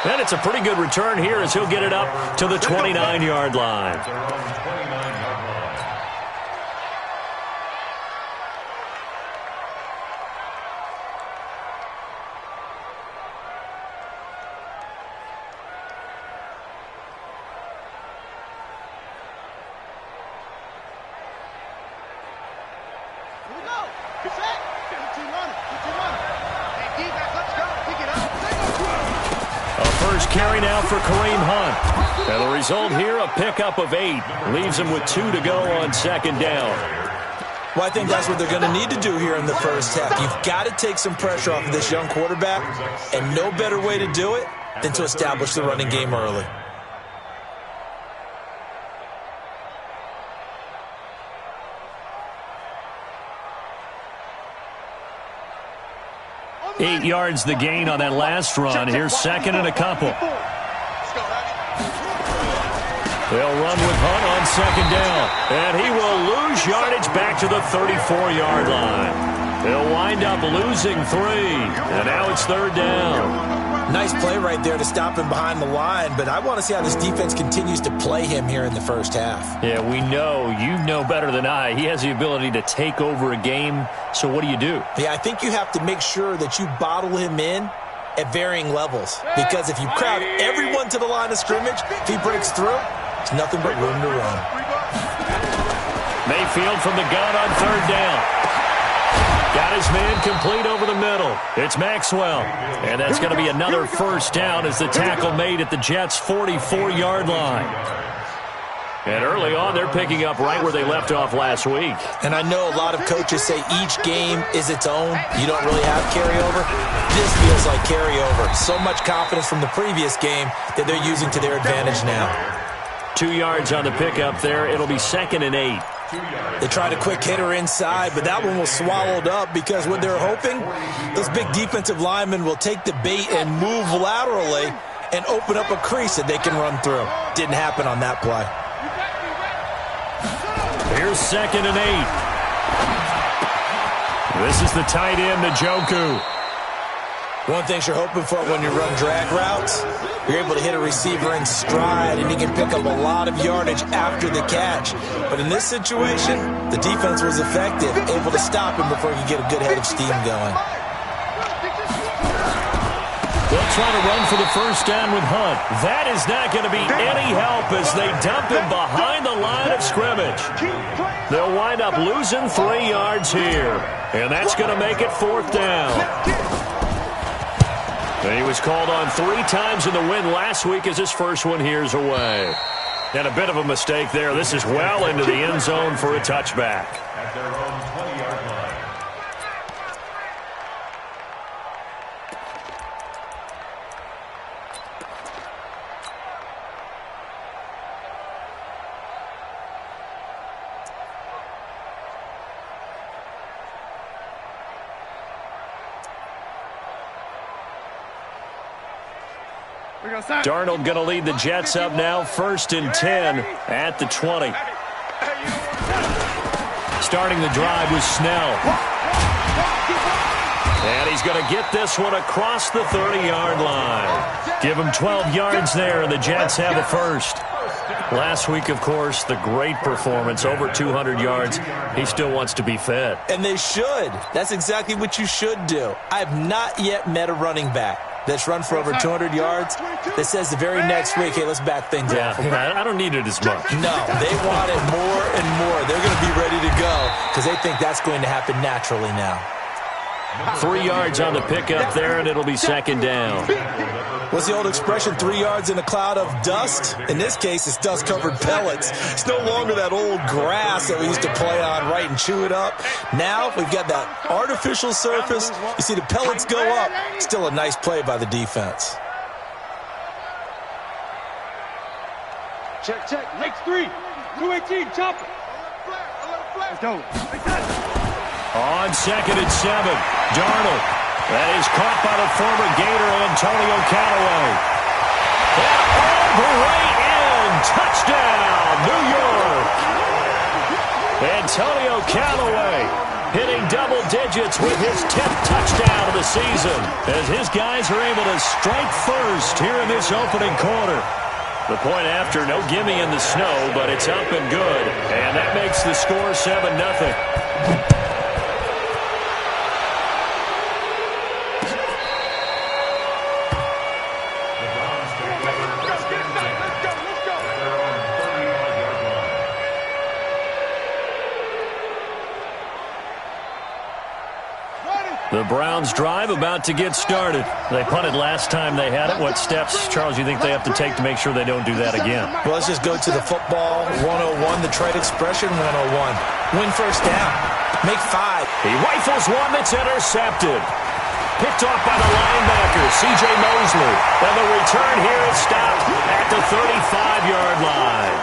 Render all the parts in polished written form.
And it's a pretty good return here as he'll get it up to the 29-yard line. Carry now for Kareem Hunt. And the result here, a pickup of 8. Leaves him with 2 to go on second down. Well, I think that's what they're going to need to do here in the first half. You've got to take some pressure off of this young quarterback, and no better way to do it than to establish the running game early. Eight yards the gain on that last run. Here's second and a couple. They'll run with Hunt on second down. And he will lose yardage back to the 34-yard line. They'll wind up losing 3. And now it's third down. Nice play right there to stop him behind the line, but I want to see how this defense continues to play him here in the first half. Yeah, we know. You know better than I. He has the ability to take over a game, so what do you do? Yeah, I think you have to make sure that you bottle him in at varying levels, because if you crowd everyone to the line of scrimmage, if he breaks through, it's nothing but room to run. Mayfield from the gun on third down. Got his man complete over the middle. It's Maxwell. And that's going to be another first down as the tackle made at the Jets' 44-yard line. And early on, they're picking up right where they left off last week. And I know a lot of coaches say each game is its own. You don't really have carryover. This feels like carryover. So much confidence from the previous game that they're using to their advantage now. 2 yards on the pickup there. It'll be second and 8. They tried a quick hitter inside, but that one was swallowed up because what they're hoping, those big defensive linemen will take the bait and move laterally and open up a crease that they can run through. Didn't happen on that play. Here's second and 8. This is the tight end, Njoku. One thing you're hoping for when you run drag routes, you're able to hit a receiver in stride, and he can pick up a lot of yardage after the catch. But in this situation, the defense was effective, able to stop him before he could get a good head of steam going. They'll try to run for the first down with Hunt. That is not going to be any help as they dump him behind the line of scrimmage. They'll wind up losing 3 yards here, and that's going to make it fourth down. And he was called on 3 times in the win last week as his first one here's away. And a bit of a mistake there. This is well into the end zone for a touchback. At their own 20-yard line. Darnold going to lead the Jets up now, 1st and 10 at the 20. Starting the drive with Snell. And he's going to get this one across the 30-yard line. Give him 12 yards there, and the Jets have a first. Last week, of course, the great performance, over 200 yards. He still wants to be fed. And they should. That's exactly what you should do. I have not yet met a running back that's run for over 200 yards that says the very next week, hey, let's back things up. Yeah, I don't need it as much. No, they want it more and more. They're going to be ready to go because they think that's going to happen naturally now. 3 yards on the pickup there, and it'll be second down. What's the old expression, 3 yards in a cloud of dust? In this case, it's dust-covered pellets. It's no longer that old grass that we used to play on, right, and chew it up. Now we've got that artificial surface. You see the pellets go up. Still a nice play by the defense. Check, check. Next 3. 218, chopper. Let's go. On second and 7, Darnold. That is caught by the former Gator, Antonio Callaway. And all the way in. Touchdown, New York. Antonio Callaway hitting double digits with his 10th touchdown of the season as his guys are able to strike first here in this opening quarter. The point after, no gimme in the snow, but it's up and good, and that makes the score 7-0. The Browns drive about to get started. They punted last time they had it. What steps, Charles, you think they have to take to make sure they don't do that again? Well, let's just go to the football 101, the trade expression 101. Win first down. Make 5. He rifles one that's intercepted. Picked off by the linebacker, C.J. Mosley. And the return here is stopped at the 35-yard line.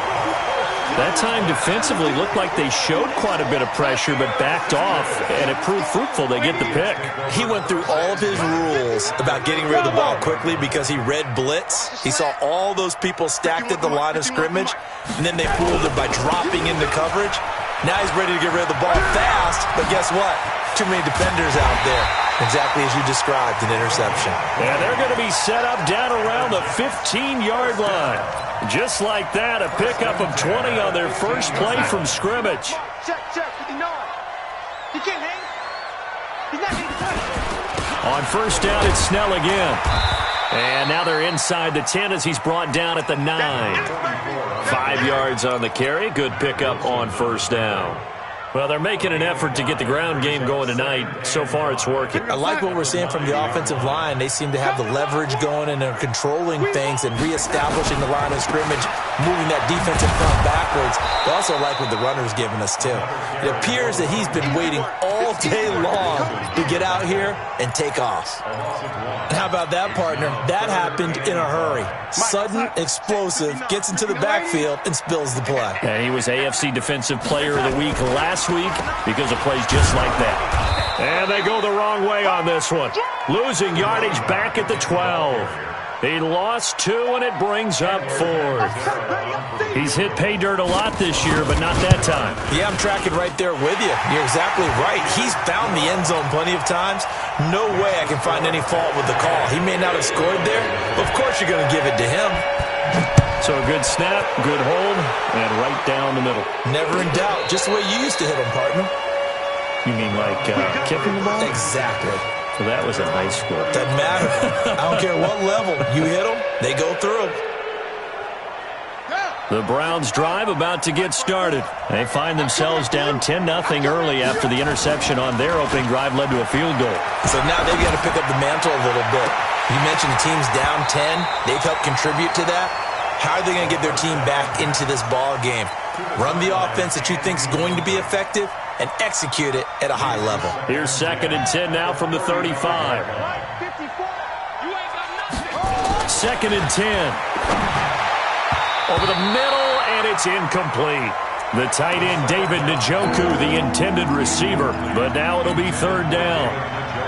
That time defensively looked like they showed quite a bit of pressure but backed off, and it proved fruitful. They get the pick. He went through all of his rules about getting rid of the ball quickly because he read blitz. He saw all those people stacked at the line of scrimmage, and then they fooled him by dropping into coverage. Now he's ready to get rid of the ball fast, but guess what? Too many defenders out there. Exactly as you described, an interception. And they're going to be set up down around the 15-yard line. Just like that, a pickup of 20 on their first play from scrimmage. Check, 59. He can't hang. He's not getting touched. On first down, it's Snell again. And now they're inside the 10 as he's brought down at the 9. 5 yards on the carry. Good pickup on first down. Well, they're making an effort to get the ground game going tonight. So far, it's working. I like what we're seeing from the offensive line. They seem to have the leverage going, and they're controlling things and reestablishing the line of scrimmage, moving that defensive front backwards. They also like what the runner's giving us, too. It appears that he's been waiting all day long to get out here and take off. And how about that, partner? That happened in a hurry. Sudden, explosive, gets into the backfield, and spills the play. And he was AFC Defensive Player of the Week last week because of plays just like that. And they go the wrong way on this one. Losing yardage back at the 12. He lost 2, and it brings up 4th. He's hit pay dirt a lot this year, but not that time. Yeah, I'm tracking right there with you. You're exactly right. He's found the end zone plenty of times. No way I can find any fault with the call. He may not have scored there, but of course you're going to give it to him. So a good snap, good hold, and right down the middle. Never in doubt. Just the way you used to hit him, partner. You mean like kicking the ball? Exactly. So that was in high school. Doesn't matter. I don't care what level. You hit them, they go through. The Browns drive about to get started. They find themselves down 10-0 early after the interception on their opening drive led to a field goal. So now they've got to pick up the mantle a little bit. You mentioned the team's down 10. They've helped contribute to that. How are they going to get their team back into this ball game? Run the offense that you think is going to be effective and execute it at a high level. Here's 2nd and 10 now from the 35. 2nd and 10. Over the middle, and it's incomplete. The tight end, David Njoku, the intended receiver. But now it'll be 3rd down.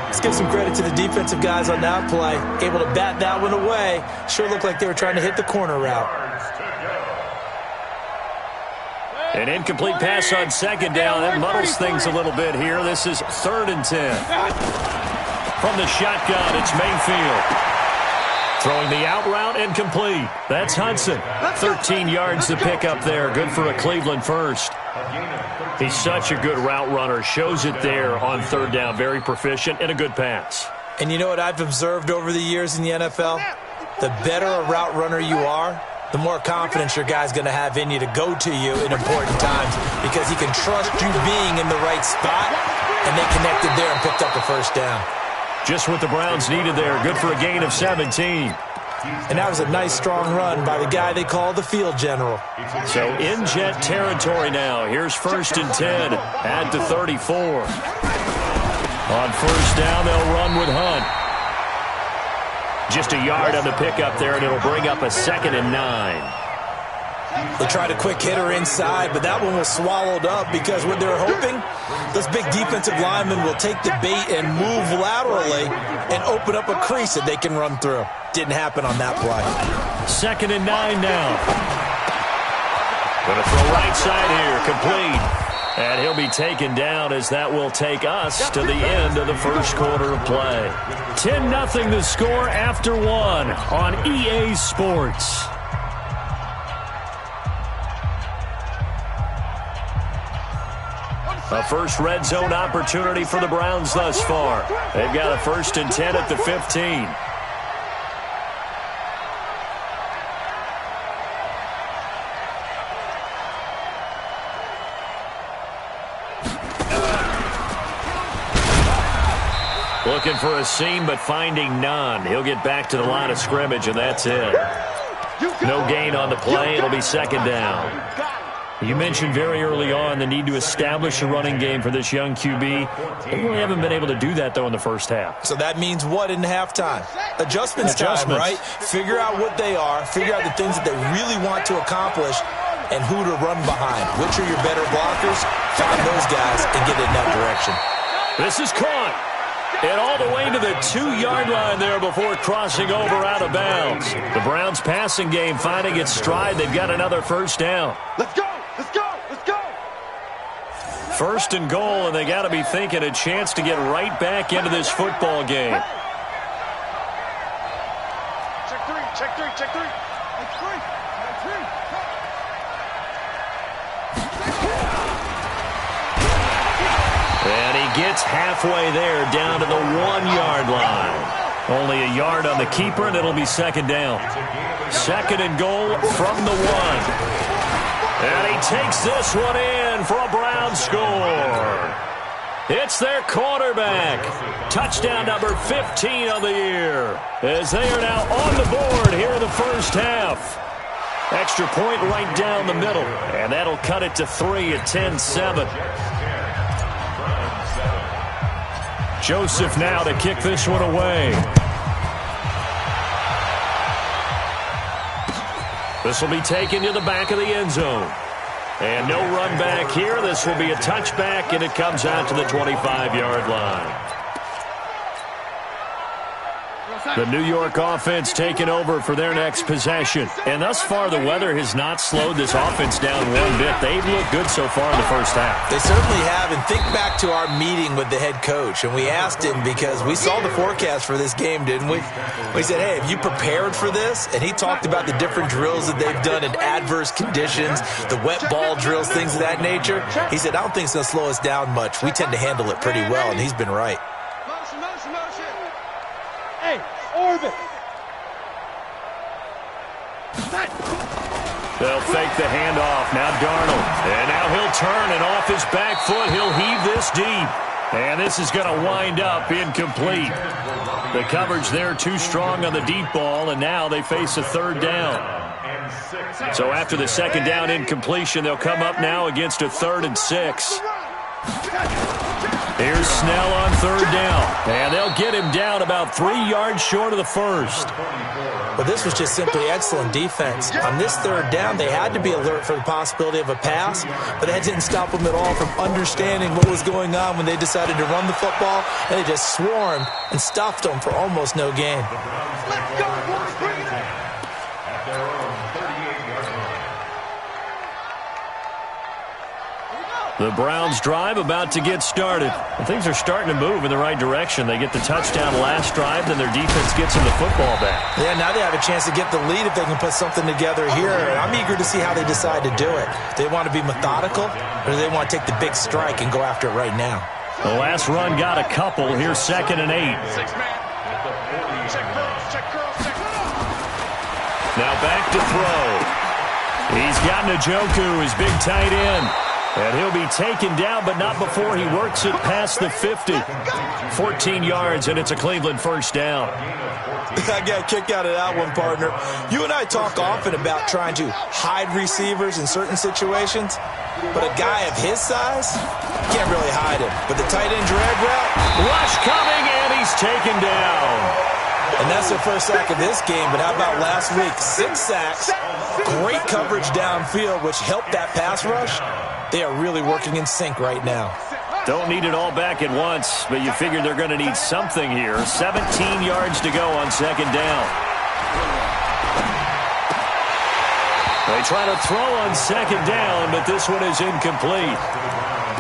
Let's give some credit to the defensive guys on that play. Able to bat that one away. Sure looked like they were trying to hit the corner route. An incomplete pass on 2nd down. That muddles things a little bit here. This is 3rd and 10. From the shotgun, it's Mayfield. Throwing the out route, incomplete. That's Hudson. 13 yards to pick up there. Good for a Cleveland first. He's such a good route runner. Shows it there on 3rd down. Very proficient and a good pass. And you know what I've observed over the years in the NFL? The better a route runner you are, the more confidence your guy's going to have in you to go to you in important times because he can trust you being in the right spot, and they connected there and picked up the 1st down. Just what the Browns needed there. Good for a gain of 17. And that was a nice, strong run by the guy they call the field general. So in jet territory now. Here's 1st and 10 at the 34. On 1st down, they'll run with Hunt. Just a yard on the pickup there, and it'll bring up a 2nd and 9. They tried a quick hitter inside, but that one was swallowed up because what they're hoping, this big defensive lineman will take the bait and move laterally and open up a crease that they can run through. Didn't happen on that play. 2nd and 9 now. Going to throw right side here, complete. And he'll be taken down as that will take us to the end of the first quarter of play. 10-0 the score after one on EA Sports. A first red zone opportunity for the Browns thus far. They've got a 1st and 10 at the 15. Looking for a seam, but finding none. He'll get back to the line of scrimmage, and that's it. No gain on the play. It'll be 2nd down. You mentioned very early on the need to establish a running game for this young QB. They really haven't been able to do that, though, in the first half. So that means what in halftime? Adjustments time, right? Figure out what they are, figure out the things that they really want to accomplish, and who to run behind. Which are your better blockers? Find those guys and get in that direction. This is caught. And all the way to the 2-yard line there before crossing over out of bounds. The Browns passing game finding its stride. They've got another 1st down. Let's go! Let's go! Let's go! 1st and goal, and they got to be thinking a chance to get right back into this football game. Check three, check three, check three. Check three, check three. And he gets halfway there down to the 1-yard line. Only a yard on the keeper, and it'll be 2nd down. 2nd and goal from the 1. And he takes this one in for a Brown score. It's their quarterback. Touchdown number 15 of the year. As they are now on the board here in the first half. Extra point right down the middle. And that'll cut it to 3 at 10-7. Joseph now to kick this one away. This will be taken to the back of the end zone. And no run back here. This will be a touchback, and it comes out to the 25-yard line. The New York offense taking over for their next possession. And thus far, the weather has not slowed this offense down one bit. They've looked good so far in the first half. They certainly have. And think back to our meeting with the head coach. And we asked him, because we saw the forecast for this game, didn't we? We said, hey, have you prepared for this? And he talked about the different drills that they've done in adverse conditions, the wet ball drills, things of that nature. He said, I don't think it's going to slow us down much. We tend to handle it pretty well, and he's been right. Motion. Hey, orbit. They'll fake the handoff. Now Darnold. And now he'll turn, and off his back foot, he'll heave this deep. And this is going to wind up incomplete. The coverage there too strong on the deep ball, and now they face a 3rd down. So after the 2nd down incompletion, they'll come up now against a 3rd and 6. Here's Snell on 3rd down. And they'll get him down about 3 yards short of the 1st. But this was just simply excellent defense. On this 3rd down, they had to be alert for the possibility of a pass, but that didn't stop them at all from understanding what was going on when they decided to run the football, and they just swarmed and stuffed them for almost no gain. Let's go, boys. Bring it in. The Browns drive about to get started. And things are starting to move in the right direction. They get the touchdown last drive, then their defense gets them the football back. Yeah, now they have a chance to get the lead if they can put something together here. I'm eager to see how they decide to do it. Do they want to be methodical, or do they want to take the big strike and go after it right now? The last run got a couple. Here's 2nd and 8. 6 man. Check curls. Now back to throw. He's got Njoku, his big tight end. And he'll be taken down, but not before he works it past the 50. 14 yards, and it's a Cleveland 1st down. I got a kick out of that one, partner. You and I talk often about trying to hide receivers in certain situations, but a guy of his size, you can't really hide him. But the tight end drag route, rush coming, and he's taken down. And that's their first sack of this game, but how about last week? 6 sacks, great coverage downfield, which helped that pass rush. They are really working in sync right now. Don't need it all back at once, but you figure they're going to need something here. 17 yards to go on 2nd down. They try to throw on 2nd down, but this one is incomplete.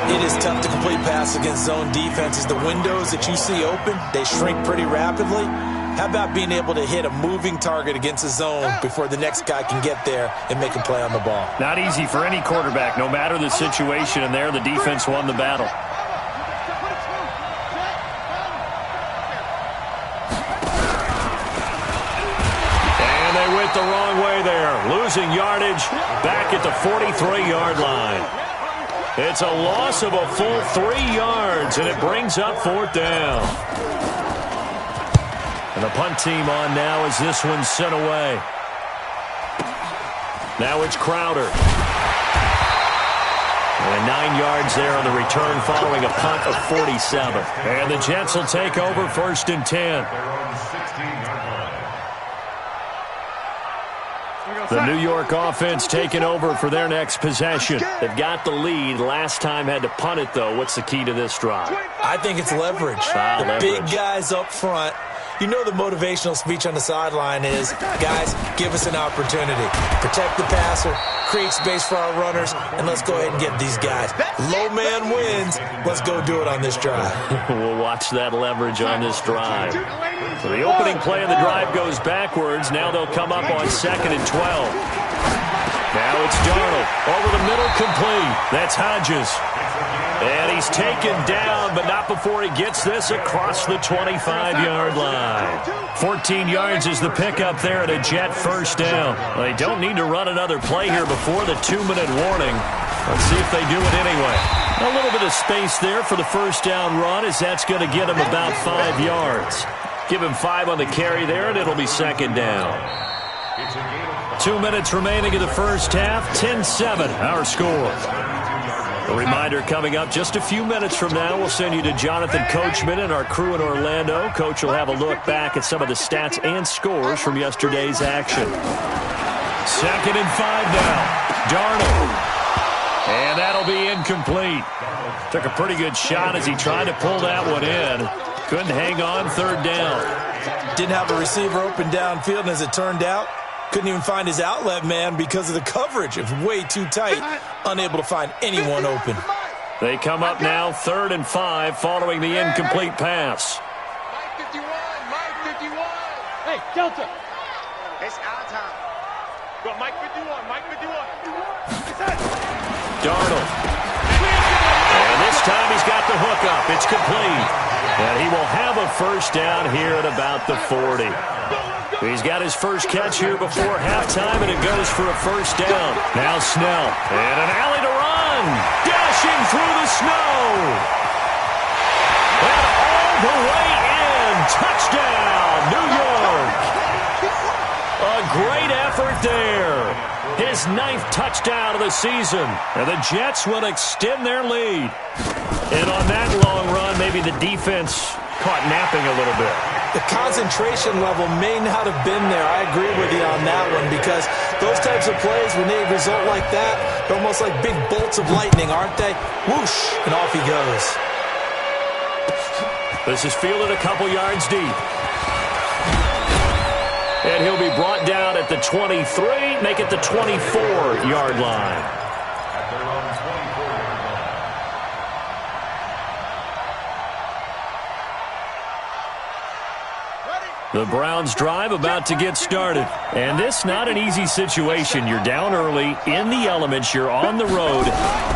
It is tough to complete passes against zone defenses. The windows that you see open, they shrink pretty rapidly. How about being able to hit a moving target against a zone before the next guy can get there and make a play on the ball? Not easy for any quarterback, no matter the situation, and there the defense won the battle. And they went the wrong way there, losing yardage back at the 43-yard line. It's a loss of a full 3 yards, and it brings up 4th down. And the punt team on now as this one's sent away. Now it's Crowder. And 9 yards there on the return following a punt of 47. And the Jets will take over 1st and 10. The New York offense taking over for their next possession. They've got the lead. Last time had to punt it, though. What's the key to this drive? I think it's leverage. The big guys up front. You know the motivational speech on the sideline is, guys, give us an opportunity. Protect the passer, create space for our runners, and let's go ahead and get these guys. Low man wins. Let's go do it on this drive. We'll watch that leverage on this drive. So the opening play of the drive goes backwards. Now they'll come up on 2nd and 12. Now it's Darnold. Over the middle, complete. That's Hodges. And he's taken down, but not before he gets this across the 25-yard line. 14 yards is the pickup there at a Jet 1st down. Well, they don't need to run another play here before the 2-minute warning. Let's see if they do it anyway. A little bit of space there for the 1st down run, as that's going to get him about 5 yards. Give him 5 on the carry there, and it'll be 2nd down. 2 minutes remaining in the 1st half. 10-7, our score. A reminder coming up just a few minutes from now, we'll send you to Jonathan Coachman and our crew in Orlando. Coach will have a look back at some of the stats and scores from yesterday's action. 2nd and 5 now. Darnold. And that'll be incomplete. Took a pretty good shot as he tried to pull that one in. Couldn't hang on. 3rd down. Didn't have a receiver open downfield, and as it turned out, couldn't even find his outlet man because of the coverage. It was way too tight. Unable to find anyone open. They come up now 3rd and 5 following the incomplete pass. Mike 51, Mike 51. Hey, Delta. It's our time. Go, Mike 51, Mike 51. Darnold. And this time he's got the hook up. It's complete. And he will have a 1st down here at about the 40. He's got his first catch here before halftime, and it goes for a 1st down. Now Snell. And an alley to run. Dashing through the snow. And all the way in. Touchdown, New York. A great effort there. His 9th touchdown of the season. And the Jets will extend their lead. And on that long run, maybe the defense caught napping a little bit. The concentration level may not have been there. I agree with you on that one, because those types of plays, when they result like that, they're almost like big bolts of lightning, aren't they? Whoosh, and off he goes. This is fielded a couple yards deep. And he'll be brought down at the 23, make it the 24-yard line. The Browns drive about to get started. And this not an easy situation. You're down early, in the elements, you're on the road.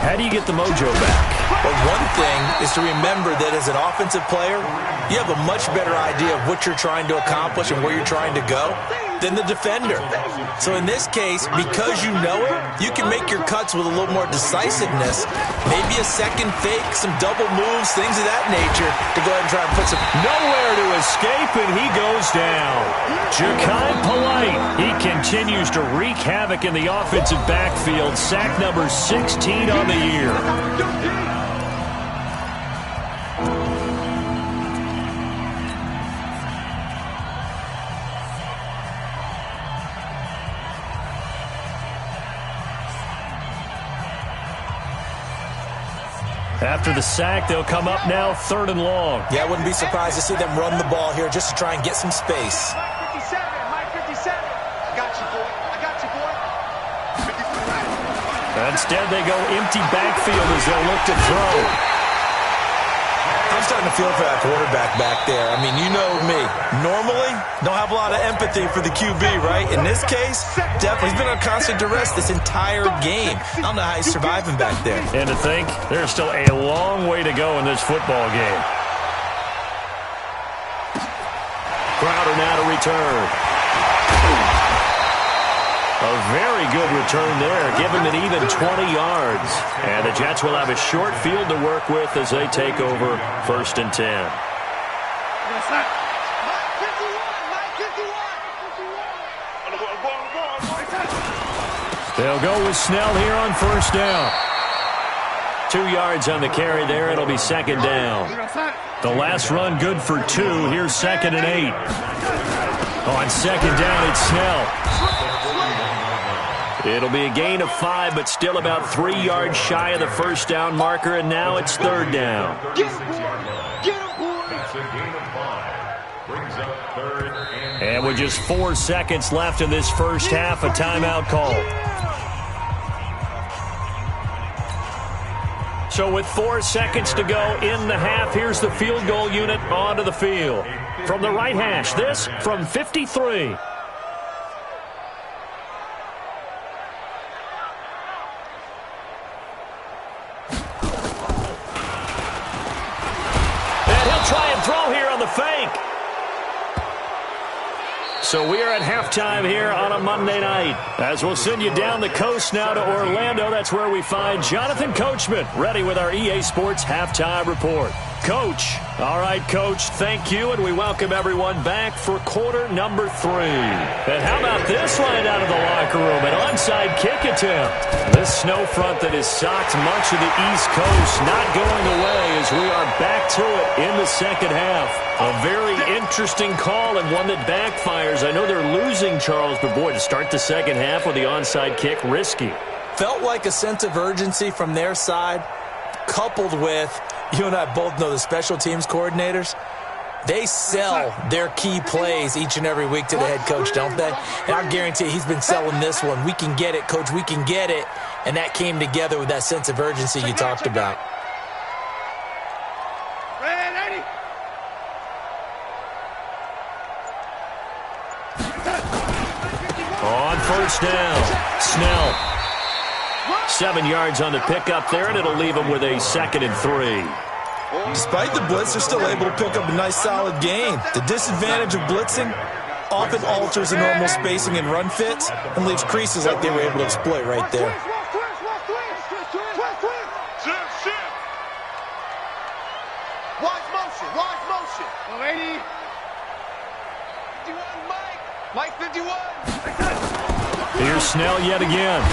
How do you get the mojo back? But one thing is to remember that as an offensive player, you have a much better idea of what you're trying to accomplish and where you're trying to go than the defender. So in this case, because you know it, you can make your cuts with a little more decisiveness. Maybe a second fake, some double moves, things of that nature to go ahead and try and put some... Nowhere to escape, and he goes down. Ja'Kai Polite, he continues to wreak havoc in the offensive backfield. Sack number 16 on the year. After the sack, they'll come up now 3rd and long. Yeah, I wouldn't be surprised to see them run the ball here just to try and get some space. Mike 57, Mike 57. I got you, boy. I got you, boy. 55. Instead, they go empty backfield as they'll look to throw. I'm starting to feel for that quarterback back there. I mean, you know me. Normally, don't have a lot of empathy for the QB, right? In this case, definitely he's been on constant duress this entire game. I don't know how he's surviving back there. And to think, there's still a long way to go in this football game. Crowder now to return. A very good return there. Give him an even 20 yards. And the Jets will have a short field to work with as they take over 1st and 10. They'll go with Snell here on 1st down. 2 yards on the carry there. It'll be 2nd down. The last run good for 2. Here's 2nd and 8. On 2nd down, it's Snell. It'll be a gain of 5, but still about 3 yards shy of the 1st down marker, and now it's 3rd down. And with just 4 seconds left in this first half, a timeout call. So with 4 seconds to go in the half, here's the field goal unit onto the field. From the right hash, this from 53. Fake. So we are at halftime here on a Monday night. As we'll send you down the coast now to Orlando. That's where we find Jonathan Coachman ready with our EA Sports Halftime Report. Coach. All right, Coach, thank you, and we welcome everyone back for quarter number 3. And how about this line out of the locker room? An onside kick attempt. This snow front that has socked much of the East Coast not going away as we are back to it in the second half. A very interesting call and one that backfires. I know they're losing, Charles, but boy, to start the second half with the onside kick, risky. Felt like a sense of urgency from their side, coupled with, you and I both know the special teams coordinators, they sell their key plays each and every week to the head coach, don't they? And I guarantee he's been selling this one. We can get it, Coach, we can get it. And that came together with that sense of urgency you talked about. On 1st down, Snell. 7 yards on the pickup there, and it'll leave him with a 2nd and 3. Despite the blitz, they're still able to pick up a nice, solid gain. The disadvantage of blitzing often alters the normal spacing and run fits and leaves creases like they were able to exploit right there. Watch motion. Lady. 51, Mike 51. Here's Snell yet again.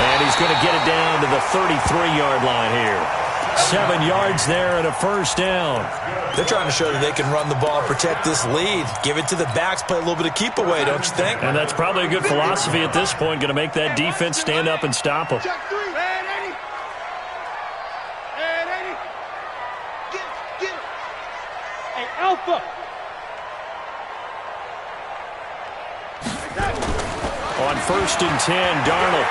And he's going to get it down to the 33-yard line here. 7 yards there and a 1st down. They're trying to show that they can run the ball and protect this lead. Give it to the backs, play a little bit of keep away, don't you think? And that's probably a good philosophy at this point, going to make that defense stand up and stop them. Hey, Alpha. On 1st and 10, Darnold.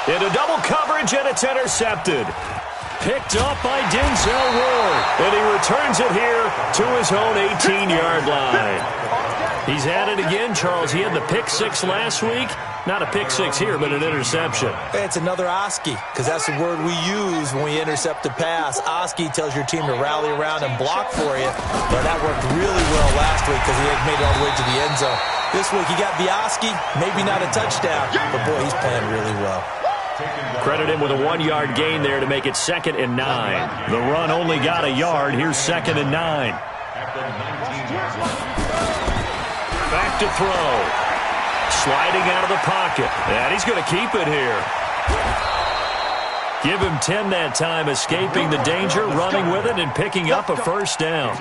Into double coverage, and it's intercepted. Picked up by Denzel Ward. And he returns it here to his own 18-yard line. He's at it again, Charles. He had the pick 6 last week. Not a pick 6 here, but an interception. It's another Oski, because that's the word we use when we intercept a pass. Oski tells your team to rally around and block for you. But that worked really well last week because he had made it all the way to the end zone. This week he got the Oski, maybe not a touchdown, but boy, he's playing really well. Credit him with a 1-yard gain there to make it 2nd and 9. The run only got a yard. Here's 2nd and 9. Back to throw. Sliding out of the pocket. And he's going to keep it here. Give him 10 that time, escaping the danger, running with it, and picking up a 1st down.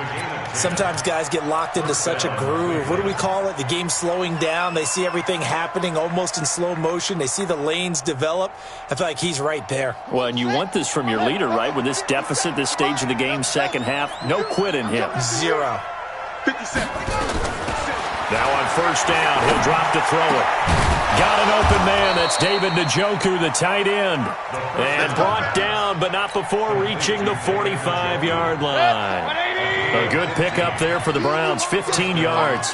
Sometimes guys get locked into such a groove. What do we call it? The game's slowing down. They see everything happening almost in slow motion. They see the lanes develop. I feel like he's right there. Well, and you want this from your leader, right? With this deficit, this stage of the game, second half, no quit in him. 0. 57. Now on 1st down, he'll drop to throw it. Got an open man. That's David Njoku, the tight end. And brought down, but not before reaching the 45-yard line. A good pickup there for the Browns, 15 yards.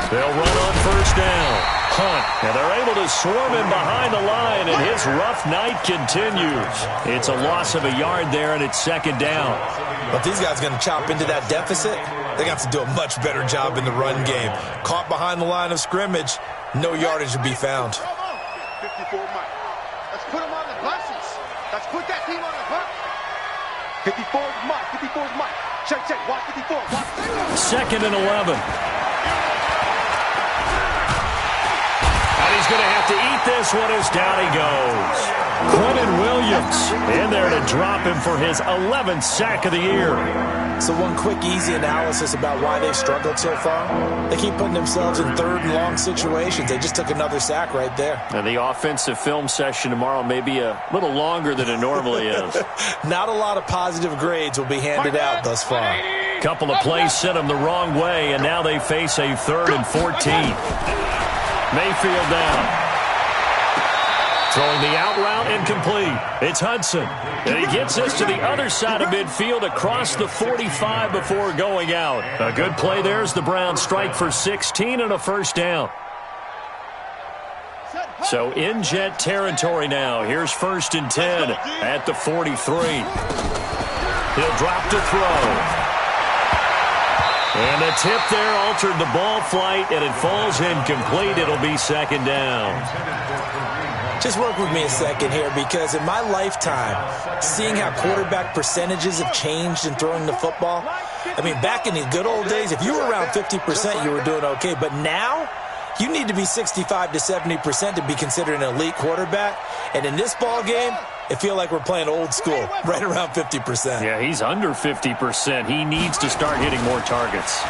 They'll run on first down. Hunt, and they're able to swarm him behind the line, and his rough night continues. It's a loss of a yard there, and it's second down. But these guys are going to chop into that deficit. They got to do a much better job in the run game. Caught behind the line of scrimmage, no yardage to be found. 54 Mike. Let's put him on the buses. Let's put that team on the bus. 54 Mike. 54 Mike. Check. Watch 54. Watch. Second and 11. And he's going to have to eat this one as down he goes. Quentin Williams in there to drop him for his 11th sack of the year. So one quick, easy analysis about why they've struggled so far. They keep putting themselves in third and long situations. They just took another sack right there. And the offensive film session tomorrow may be a little longer than it normally is. Not a lot of positive grades will be handed out thus far. Couple of plays sent them the wrong way, and now they face a 3rd and 14. Mayfield down. Throwing the out route incomplete. It's Hudson. And he gets this to the other side of midfield across the 45 before going out. A good play there as the Browns strike for 16 and a first down. So in Jet territory now. Here's 1st and 10 at the 43. He'll drop to throw. And a tip there altered the ball flight, and it falls incomplete. It'll be second down. Just work with me a second here, because in my lifetime, seeing how quarterback percentages have changed in throwing the football, I mean, back in the good old days, if you were around 50%, you were doing okay. But now, you need to be 65 to 70% to be considered an elite quarterback. And in this ball game, it feels like we're playing old school, right around 50%. Yeah, he's under 50%. He needs to start hitting more targets.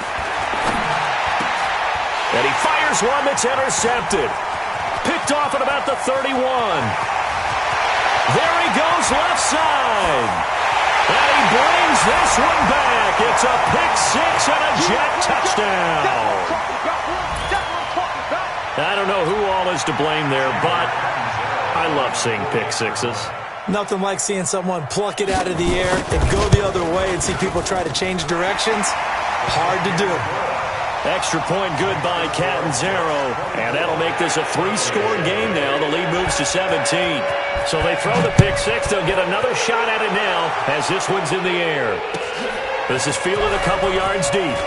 And he fires one that's intercepted. Picked off at about the 31. There he goes left side. And he brings this one back. It's a pick six and a Jet touchdown. I don't know who all is to blame there, but I love seeing pick sixes. Nothing like seeing someone pluck it out of the air and go the other way and see people try to change directions. Hard to do. Extra point good by Catanzaro, and that'll make this a 3-score game now. The lead moves to 17. So they throw the pick six. They'll get another shot at it now as this one's in the air. This is fielded a couple yards deep.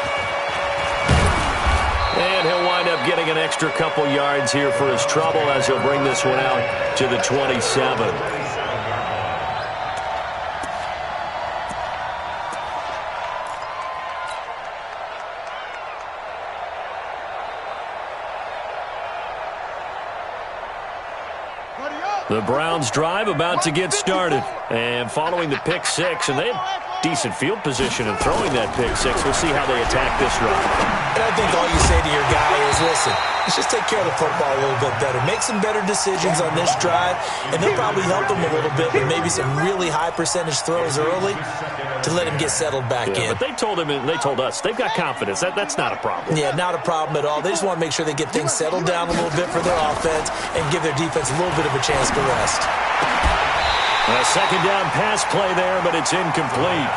And he'll wind up getting an extra couple yards here for his trouble as he'll bring this one out to the 27. The Browns drive about to get started. And following the pick six, and they have decent field position in throwing that pick six. We'll see how they attack this run. And I think all you say to your guy is, listen, let's just take care of the football a little bit better. Make some better decisions on this drive, and they'll probably help him a little bit with maybe some really high percentage throws early to let him get settled back in. But they told him, and they told us, they've got confidence. That's not a problem. Yeah, not a problem at all. They just want to make sure they get things settled down a little bit for their offense and give their defense a little bit of a chance to rest. A second down pass play there, but it's incomplete.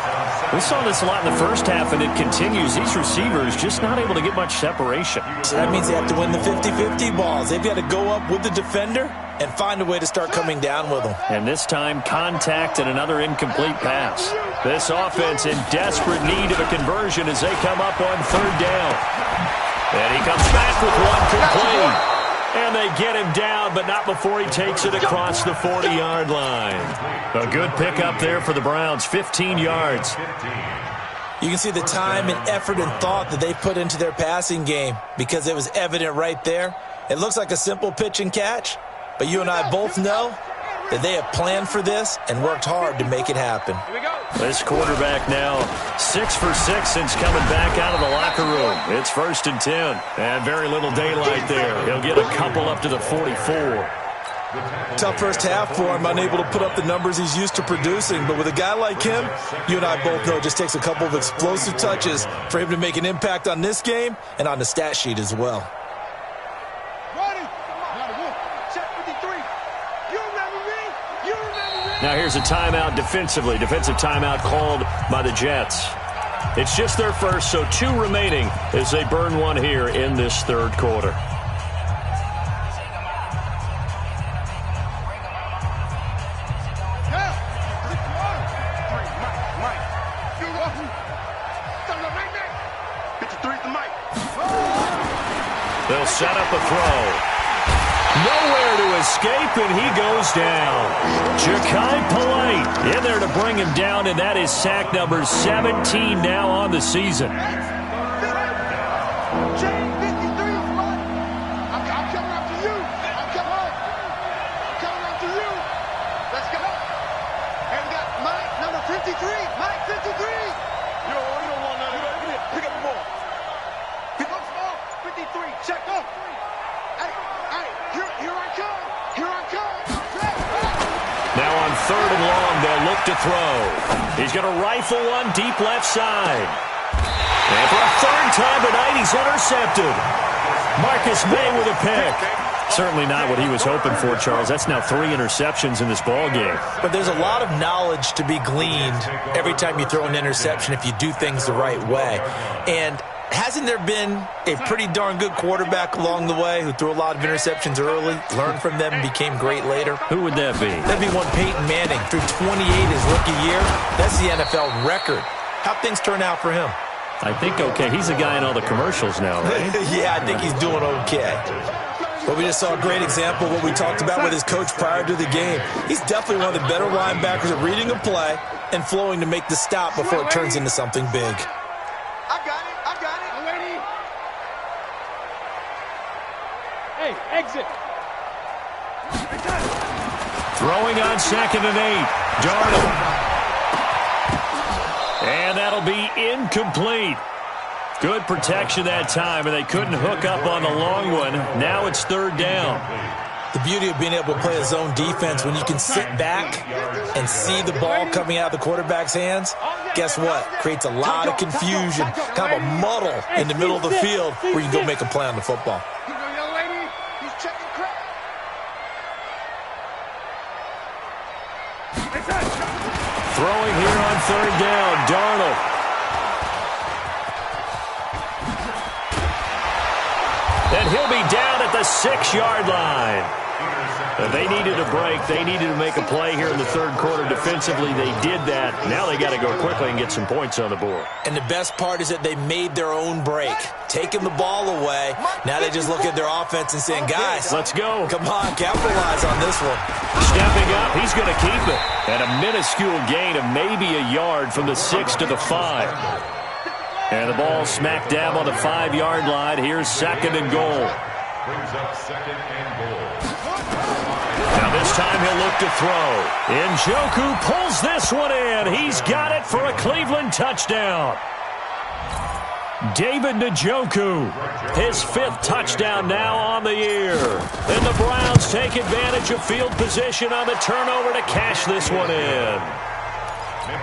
We saw this a lot in the first half, and it continues. These receivers just not able to get much separation. So that means they have to win the 50-50 balls. They've got to go up with the defender and find a way to start coming down with them. And this time, contact and another incomplete pass. This offense in desperate need of a conversion as they come up on third down. And he comes back with one complete. And they get him down, but not before he takes it across the 40-yard line. A good pickup there for the Browns, 15 yards. You can see the time and effort and thought that they put into their passing game because it was evident right there. It looks like a simple pitch and catch, but you and I both know that they have planned for this and worked hard to make it happen. This quarterback now 6 for 6 since coming back out of the locker room. It's 1st and 10, and very little daylight there. He'll get a couple up to the 44. Tough first half for him, unable to put up the numbers he's used to producing. But with a guy like him, you and I both know it just takes a couple of explosive touches for him to make an impact on this game and on the stat sheet as well. Now here's a timeout defensively. Defensive timeout called by the Jets. It's just their first, so 2 remaining as they burn one here in this third quarter. They'll set up a throw. Nowhere to escape, and he goes down. Ja'Kai Polite in there to bring him down, and that is sack number 17 now on the season. Third and long, they'll look to throw. He's going to rifle one deep left side. And for a third time tonight, he's intercepted. Marcus May with a pick. Certainly not what he was hoping for, Charles. That's now 3 interceptions in this ball game. But there's a lot of knowledge to be gleaned every time you throw an interception if you do things the right way. And hasn't there been a pretty darn good quarterback along the way who threw a lot of interceptions early, learned from them, and became great later? Who would that be? That'd be one Peyton Manning. Threw 28 his rookie year. That's the NFL record. How'd things turn out for him? I think okay. He's a guy in all the commercials now, right? Yeah, I think he's doing okay. But we just saw a great example of what we talked about with his coach prior to the game. He's definitely one of the better linebackers at reading a play and flowing to make the stop before it turns into something big. Exit. Throwing on 2nd and 8. Darnold. And that'll be incomplete. Good protection that time, and they couldn't hook up on the long one. Now it's 3rd down. The beauty of being able to play a zone defense when you can sit back and see the ball coming out of the quarterback's hands, guess what? Creates a lot of confusion, kind of a muddle in the middle of the field where you can go make a play on the football. Throwing here on 3rd down, Darnold. And he'll be down at the 6-yard line. They needed a break. They needed to make a play here in the third quarter defensively. They did that. Now they got to go quickly and get some points on the board. And the best part is that they made their own break, taking the ball away. Now they just look at their offense and saying, guys, let's go. Come on, capitalize on this one. Stepping up, he's going to keep it. And a minuscule gain of maybe a yard from the 6 to the 5. And the ball smacked down on the 5-yard line. Here's 2nd and goal. Brings up 2nd and goal. Now this time he'll look to throw. Njoku pulls this one in. He's got it for a Cleveland touchdown. David Njoku, his 5th touchdown now on the year. And the Browns take advantage of field position on the turnover to cash this one in.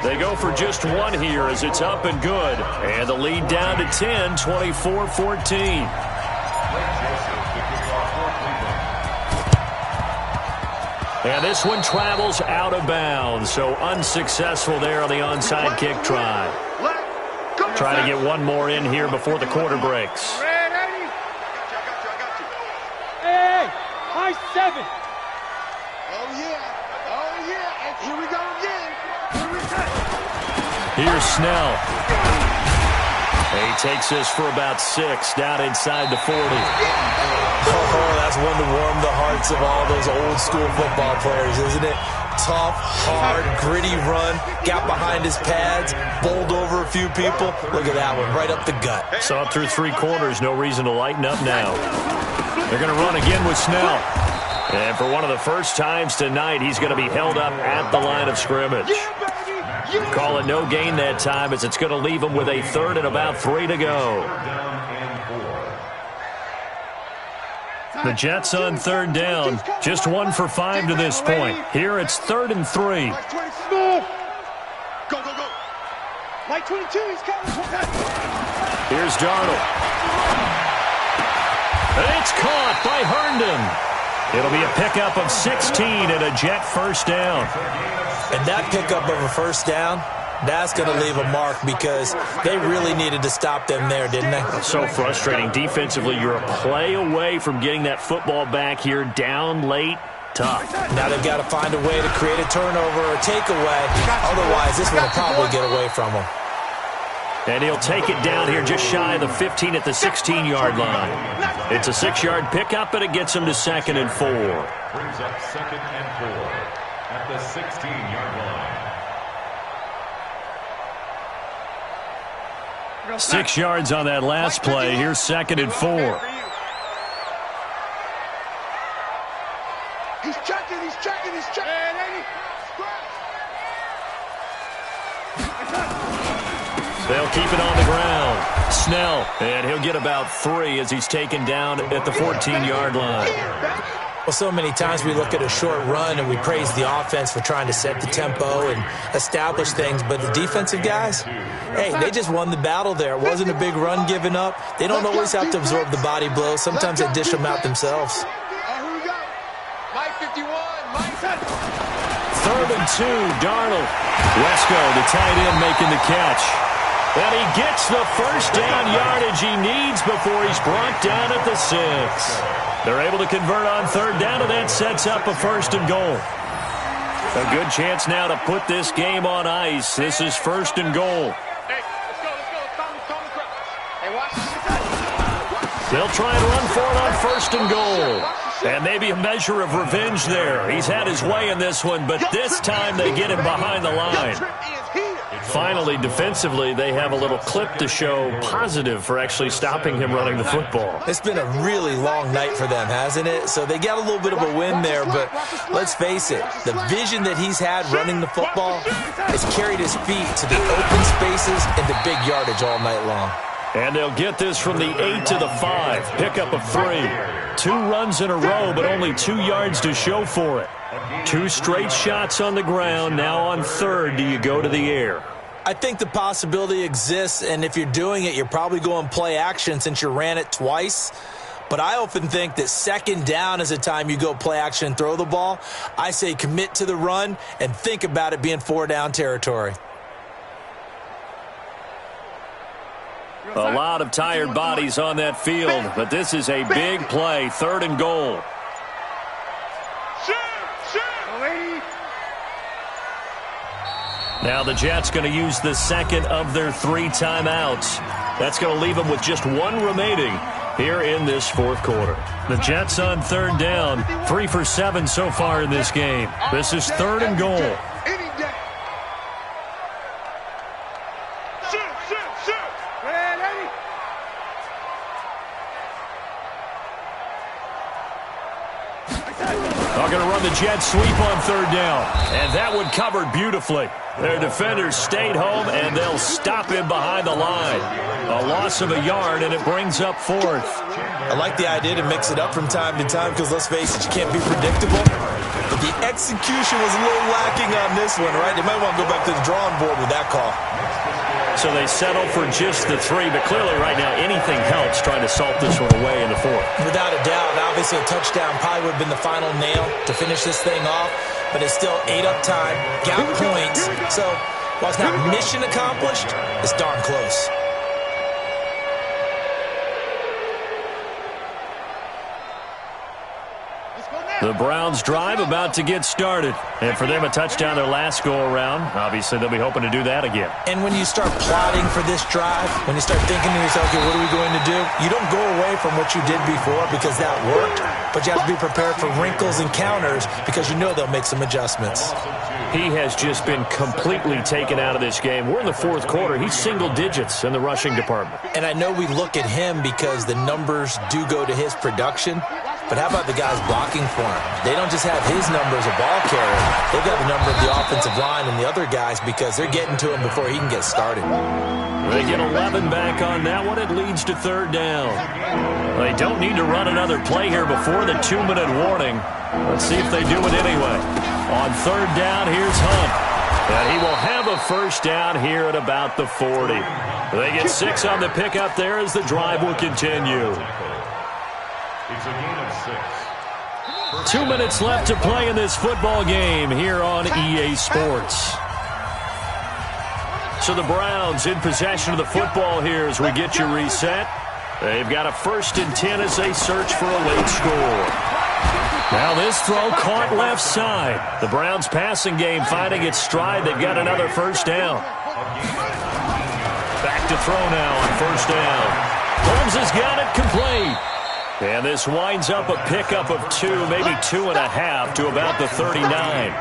They go for just one here as it's up and good. And the lead down to 10, 24-14. And this one travels out of bounds, so unsuccessful there on the onside kick try. Try to get one more in here before the quarter breaks. Hey, high 7. Oh, yeah. And here we go again. Here's Snell. He takes this for about 6, down inside the 40. Oh, that's one to warm the hearts of all those old school football players, isn't it? Tough, hard, gritty run, got behind his pads, bowled over a few people. Look at that one, right up the gut. Saw it through 3 quarters, no reason to lighten up now. They're going to run again with Snell. And for one of the first times tonight, he's going to be held up at the line of scrimmage. Call it no gain that time as it's going to leave him with a 3rd and about 3 to go. The Jets on 3rd down, just 1 for 5 to this point. Here it's 3rd and 3. Go. Mike 22, he's coming. Here's Darnold. And it's caught by Herndon. It'll be a pickup of 16 and a Jet first down. And that pickup of a first down, that's going to leave a mark because they really needed to stop them there, didn't they? So frustrating. Defensively, you're a play away from getting that football back here down late. Tough. Now they've got to find a way to create a turnover or takeaway. Otherwise, this one will probably get away from them. And he'll take it down here just shy of the 15 at the 16-yard line. It's a 6-yard pickup, and it gets him to 2nd and 4. Brings up 2nd and 4 at the 16-yard line. 6 yards on that last play. Here's 2nd and 4. He's checking. They'll keep it on the ground. Snell, and he'll get about 3 as he's taken down at the 14-yard line. Well, so many times we look at a short run and we praise the offense for trying to set the tempo and establish things, but the defensive guys, hey, they just won the battle there. It wasn't a big run given up. They don't always have to absorb the body blows. Sometimes they dish them out themselves. Third and 2, Darnold. Wesco, the tight end, making the catch. And he gets the first down yardage he needs before he's brought down at the 6. They're able to convert on 3rd down, and that sets up a 1st and goal. A good chance now to put this game on ice. This is 1st and goal. They'll try and run for it on 1st and goal. And maybe a measure of revenge there. He's had his way in this one, but this time they get him behind the line. Finally, defensively, they have a little clip to show positive for actually stopping him running the football. It's been a really long night for them, hasn't it? So they got a little bit of a win there, but let's face it, the vision that he's had running the football has carried his feet to the open spaces and the big yardage all night long. And they'll get this from the 8 to the 5. Pickup of 3. 2 runs in a row, but only 2 yards to show for it. 2 straight shots on the ground. Now on 3rd, do you go to the air? I think the possibility exists, and if you're doing it, you're probably going play action since you ran it twice. But I often think that 2nd down is the time you go play action and throw the ball. I say commit to the run and think about it being 4-down territory. A lot of tired bodies on that field, but this is a big play. 3rd and goal. Now the Jets going to use the 2nd of their 3 timeouts. That's going to leave them with just 1 remaining here in this 4th quarter. The Jets on 3rd down, 3 for 7 so far in this game. This is 3rd and goal. They're going to run the jet sweep on 3rd down. And that one covered beautifully. Their defenders stayed home, and they'll stop him behind the line. A loss of a yard, and it brings up 4th. I like the idea to mix it up from time to time because, let's face it, you can't be predictable. But the execution was a little lacking on this one, right? They might want to go back to the drawing board with that call. So they settle for just the 3, but clearly right now anything helps trying to salt this one away in the 4th. Without a doubt, obviously a touchdown probably would have been the final nail to finish this thing off, but it's still 8 up time, got points. So while it's not mission accomplished, it's darn close. The Browns drive about to get started. And for them, a touchdown their last go-around. Obviously, they'll be hoping to do that again. And when you start plotting for this drive, when you start thinking to yourself, okay, what are we going to do? You don't go away from what you did before because that worked, but you have to be prepared for wrinkles and counters because you know they'll make some adjustments. He has just been completely taken out of this game. We're in the 4th quarter. He's single digits in the rushing department. And I know we look at him because the numbers do go to his production, but how about the guys blocking for him? They don't just have his number as a ball carrier. They've got the number of the offensive line and the other guys because they're getting to him before he can get started. They get 11 back on that one. It leads to 3rd down. They don't need to run another play here before the 2-minute warning. Let's see if they do it anyway. On 3rd down, here's Hunt. And he will have a first down here at about the 40. They get 6 on the pickup there as the drive will continue. It's a gain of 6. 2 minutes left to play in this football game here on EA Sports. So the Browns in possession of the football here as we get you reset. They've got a 1st and 10 as they search for a late score. Now this throw caught left side. The Browns passing game finding its stride. They've got another 1st down. Back to throw now on 1st down. Holmes has got it complete. And this winds up a pickup of 2, maybe 2.5 to about the 39.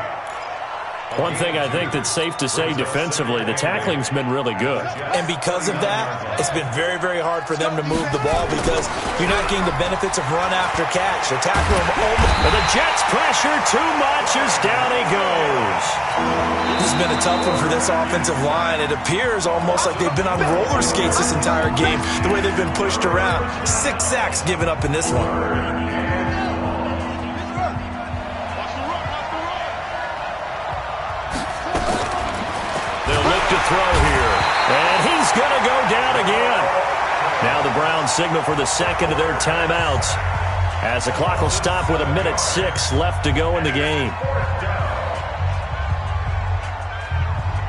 One thing I think that's safe to say defensively, the tackling's been really good. And because of that, it's been very, very hard for them to move the ball because you're not getting the benefits of run after catch. The tackle but the Jets pressure too much as down he goes. This has been a tough one for this offensive line. It appears almost like they've been on roller skates this entire game, the way they've been pushed around. 6 sacks given up in this one. To throw here, and he's going to go down again. Now the Browns signal for the second of their timeouts as the clock will stop with 1:06 left to go in the game.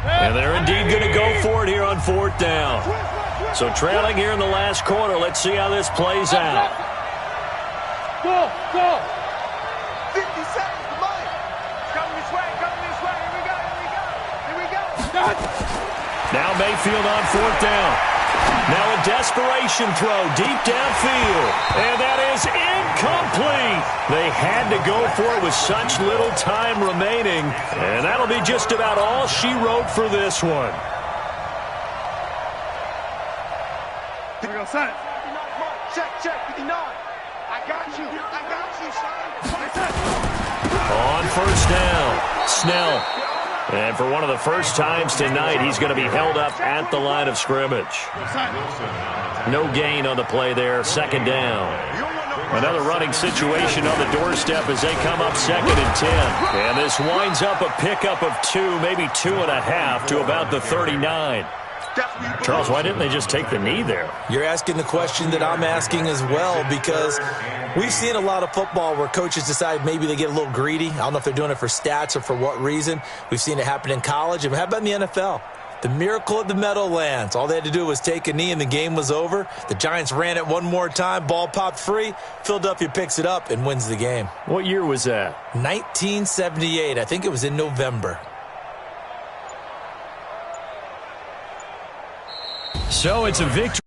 And they're indeed going to go for it here on 4th down. So trailing here in the last quarter. Let's see how this plays out. Go, go. 50 seconds, come on. Coming this way, here we go, here we go. Now Mayfield on 4th down. Now a desperation throw deep downfield. And that is incomplete. They had to go for it with such little time remaining. And that'll be just about all she wrote for this one. Here we go, son. Check, 59. I got you, son. On 1st down, Snell. And for one of the first times tonight, he's going to be held up at the line of scrimmage. No gain on the play there, 2nd down. Another running situation on the doorstep as they come up 2nd and 10. And this winds up a pickup of 2, maybe 2.5 to about the 39. Charles, why didn't they just take the knee there? You're asking the question that I'm asking as well, because we've seen a lot of football where coaches decide maybe they get a little greedy. I don't know if they're doing it for stats or for what reason. We've seen it happen in college. And how about in the NFL? The miracle of the Meadowlands. All they had to do was take a knee and the game was over. The Giants ran it one more time. Ball popped free. Philadelphia picks it up and wins the game. What year was that? 1978. I think it was in November. So it's a victory.